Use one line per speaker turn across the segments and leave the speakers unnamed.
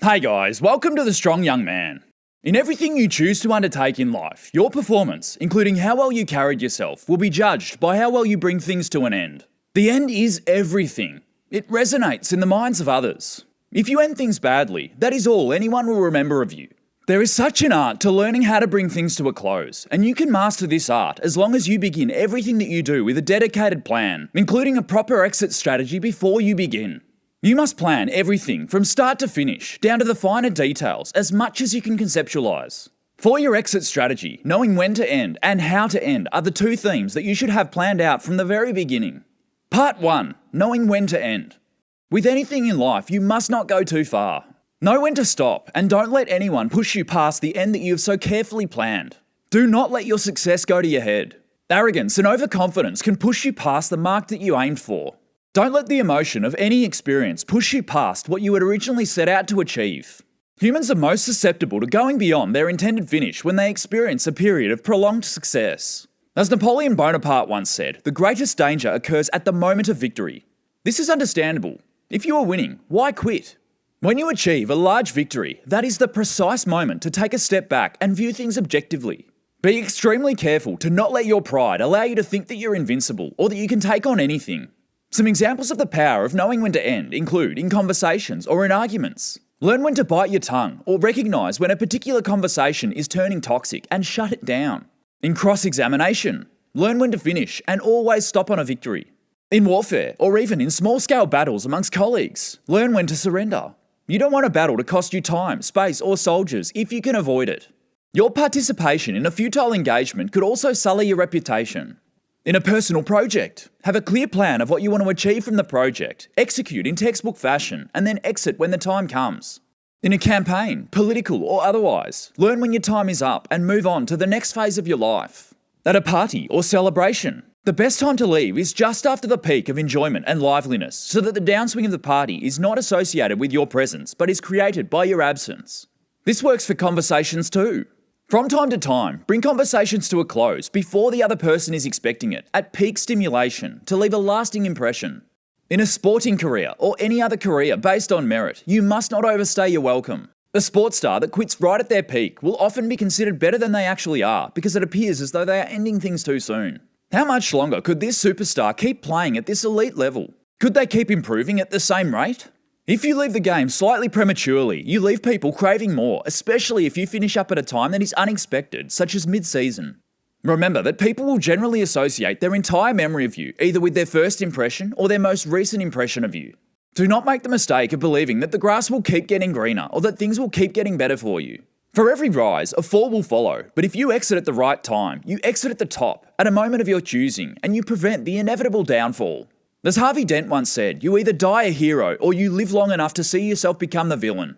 Hey guys, welcome to The Strong Young Man. In everything you choose to undertake in life, your performance, including how well you carried yourself, will be judged by how well you bring things to an end. The end is everything. It resonates in the minds of others. If you end things badly, that is all anyone will remember of you. There is such an art to learning how to bring things to a close, and you can master this art as long as you begin everything that you do with a dedicated plan, including a proper exit strategy before you begin. You must plan everything from start to finish, down to the finer details, as much as you can conceptualize. For your exit strategy, knowing when to end and how to end are the two themes that you should have planned out from the very beginning. Part 1. Knowing when to end. With anything in life, you must not go too far. Know when to stop, and don't let anyone push you past the end that you have so carefully planned. Do not let your success go to your head. Arrogance and overconfidence can push you past the mark that you aimed for. Don't let the emotion of any experience push you past what you had originally set out to achieve. Humans are most susceptible to going beyond their intended finish when they experience a period of prolonged success. As Napoleon Bonaparte once said, the greatest danger occurs at the moment of victory. This is understandable. If you are winning, why quit? When you achieve a large victory, that is the precise moment to take a step back and view things objectively. Be extremely careful to not let your pride allow you to think that you're invincible or that you can take on anything. Some examples of the power of knowing when to end include in conversations or in arguments. Learn when to bite your tongue or recognise when a particular conversation is turning toxic and shut it down. In cross-examination, learn when to finish and always stop on a victory. In warfare or even in small-scale battles amongst colleagues, learn when to surrender. You don't want a battle to cost you time, space or soldiers if you can avoid it. Your participation in a futile engagement could also sully your reputation. In a personal project, have a clear plan of what you want to achieve from the project, execute in textbook fashion, and then exit when the time comes. In a campaign, political or otherwise, learn when your time is up and move on to the next phase of your life. At a party or celebration, the best time to leave is just after the peak of enjoyment and liveliness so that the downswing of the party is not associated with your presence but is created by your absence. This works for conversations too. From time to time, bring conversations to a close before the other person is expecting it, at peak stimulation, to leave a lasting impression. In a sporting career or any other career based on merit, you must not overstay your welcome. A sports star that quits right at their peak will often be considered better than they actually are because it appears as though they are ending things too soon. How much longer could this superstar keep playing at this elite level? Could they keep improving at the same rate? If you leave the game slightly prematurely, you leave people craving more, especially if you finish up at a time that is unexpected, such as mid-season. Remember that people will generally associate their entire memory of you either with their first impression or their most recent impression of you. Do not make the mistake of believing that the grass will keep getting greener or that things will keep getting better for you. For every rise, a fall will follow, but if you exit at the right time, you exit at the top, at a moment of your choosing, and you prevent the inevitable downfall. As Harvey Dent once said, you either die a hero or you live long enough to see yourself become the villain.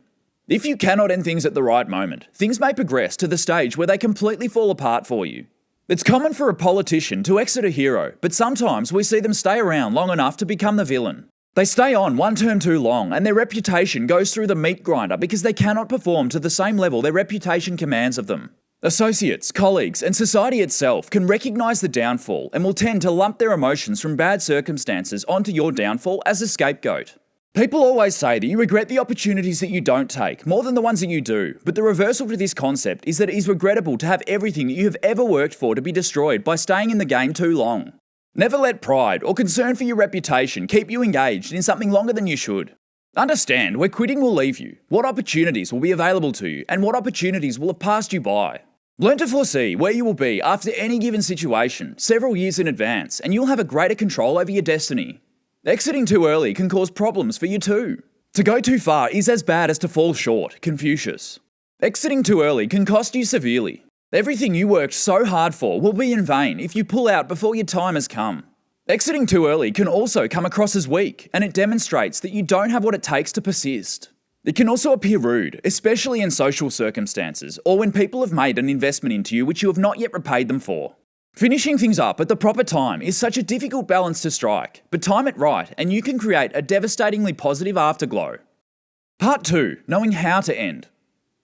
If you cannot end things at the right moment, things may progress to the stage where they completely fall apart for you. It's common for a politician to exit a hero, but sometimes we see them stay around long enough to become the villain. They stay on one term too long and their reputation goes through the meat grinder because they cannot perform to the same level their reputation commands of them. Associates, colleagues, and society itself can recognise the downfall and will tend to lump their emotions from bad circumstances onto your downfall as a scapegoat. People always say that you regret the opportunities that you don't take more than the ones that you do, but the reversal to this concept is that it is regrettable to have everything that you have ever worked for to be destroyed by staying in the game too long. Never let pride or concern for your reputation keep you engaged in something longer than you should. Understand where quitting will leave you, what opportunities will be available to you, and what opportunities will have passed you by. Learn to foresee where you will be after any given situation several years in advance, and you'll have a greater control over your destiny. Exiting too early can cause problems for you too. To go too far is as bad as to fall short, Confucius. Exiting too early can cost you severely. Everything you worked so hard for will be in vain if you pull out before your time has come. Exiting too early can also come across as weak, and it demonstrates that you don't have what it takes to persist. It can also appear rude, especially in social circumstances, or when people have made an investment into you which you have not yet repaid them for. Finishing things up at the proper time is such a difficult balance to strike, but time it right and you can create a devastatingly positive afterglow. Part 2. Knowing how to end.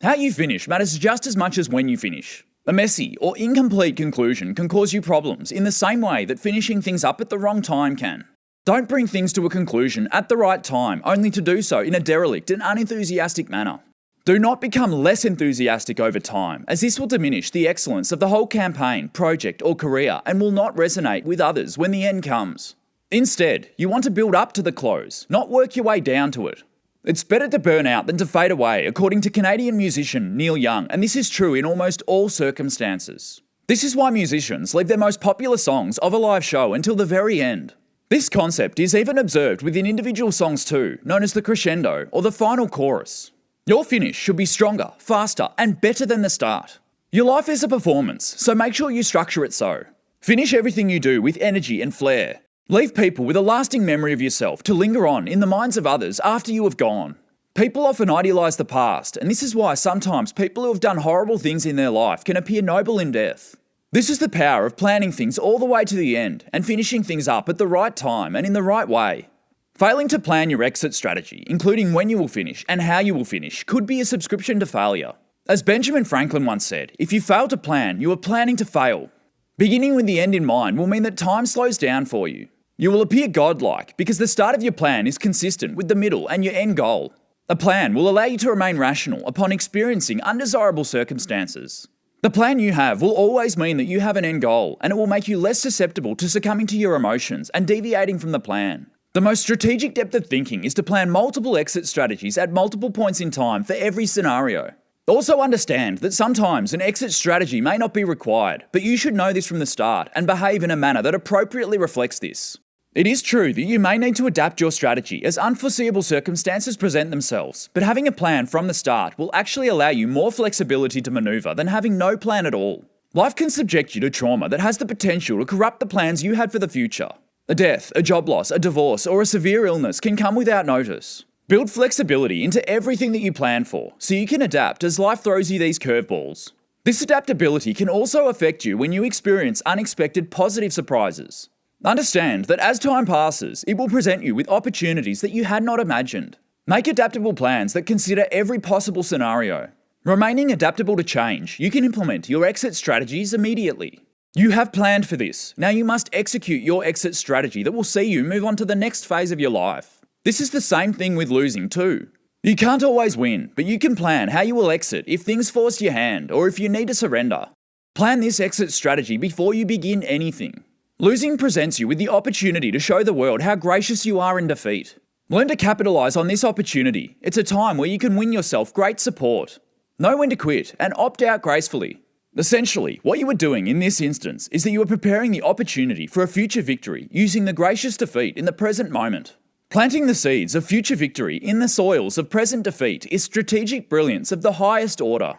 How you finish matters just as much as when you finish. A messy or incomplete conclusion can cause you problems in the same way that finishing things up at the wrong time can. Don't bring things to a conclusion at the right time only to do so in a derelict and unenthusiastic manner. Do not become less enthusiastic over time, as this will diminish the excellence of the whole campaign, project, or career and will not resonate with others when the end comes. Instead, you want to build up to the close, not work your way down to it. It's better to burn out than to fade away, according to Canadian musician Neil Young, and this is true in almost all circumstances. This is why musicians leave their most popular songs of a live show until the very end. This concept is even observed within individual songs too, known as the crescendo or the final chorus. Your finish should be stronger, faster, and better than the start. Your life is a performance, so make sure you structure it so. Finish everything you do with energy and flair. Leave people with a lasting memory of yourself to linger on in the minds of others after you have gone. People often idealise the past, and this is why sometimes people who have done horrible things in their life can appear noble in death. This is the power of planning things all the way to the end and finishing things up at the right time and in the right way. Failing to plan your exit strategy, including when you will finish and how you will finish, could be a subscription to failure. As Benjamin Franklin once said, if you fail to plan, you are planning to fail. Beginning with the end in mind will mean that time slows down for you. You will appear godlike because the start of your plan is consistent with the middle and your end goal. A plan will allow you to remain rational upon experiencing undesirable circumstances. The plan you have will always mean that you have an end goal, and it will make you less susceptible to succumbing to your emotions and deviating from the plan. The most strategic depth of thinking is to plan multiple exit strategies at multiple points in time for every scenario. Also understand that sometimes an exit strategy may not be required, but you should know this from the start and behave in a manner that appropriately reflects this. It is true that you may need to adapt your strategy as unforeseeable circumstances present themselves, but having a plan from the start will actually allow you more flexibility to maneuver than having no plan at all. Life can subject you to trauma that has the potential to corrupt the plans you had for the future. A death, a job loss, a divorce, or a severe illness can come without notice. Build flexibility into everything that you plan for, so you can adapt as life throws you these curveballs. This adaptability can also affect you when you experience unexpected positive surprises. Understand that as time passes, it will present you with opportunities that you had not imagined. Make adaptable plans that consider every possible scenario. Remaining adaptable to change, you can implement your exit strategies immediately. You have planned for this. Now you must execute your exit strategy that will see you move on to the next phase of your life. This is the same thing with losing too. You can't always win, but you can plan how you will exit if things force your hand or if you need to surrender. Plan this exit strategy before you begin anything. Losing presents you with the opportunity to show the world how gracious you are in defeat. Learn to capitalise on this opportunity. It's a time where you can win yourself great support. Know when to quit and opt out gracefully. Essentially, what you are doing in this instance is that you are preparing the opportunity for a future victory using the gracious defeat in the present moment. Planting the seeds of future victory in the soils of present defeat is strategic brilliance of the highest order.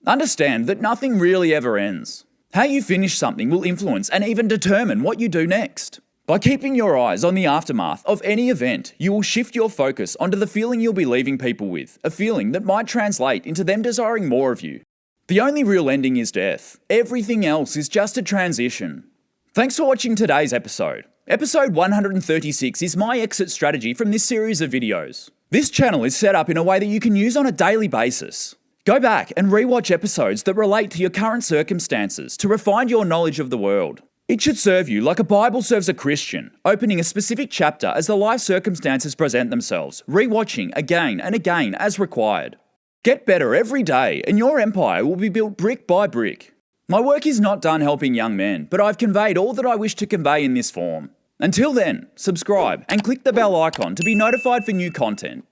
Understand that nothing really ever ends. How you finish something will influence and even determine what you do next. By keeping your eyes on the aftermath of any event, you will shift your focus onto the feeling you'll be leaving people with, a feeling that might translate into them desiring more of you. The only real ending is death. Everything else is just a transition. Thanks for watching today's episode. Episode 136 is my exit strategy from this series of videos. This channel is set up in a way that you can use on a daily basis. Go back and rewatch episodes that relate to your current circumstances to refine your knowledge of the world. It should serve you like a Bible serves a Christian, opening a specific chapter as the life circumstances present themselves, rewatching again and again as required. Get better every day and your empire will be built brick by brick. My work is not done helping young men, but I've conveyed all that I wish to convey in this form. Until then, subscribe and click the bell icon to be notified for new content.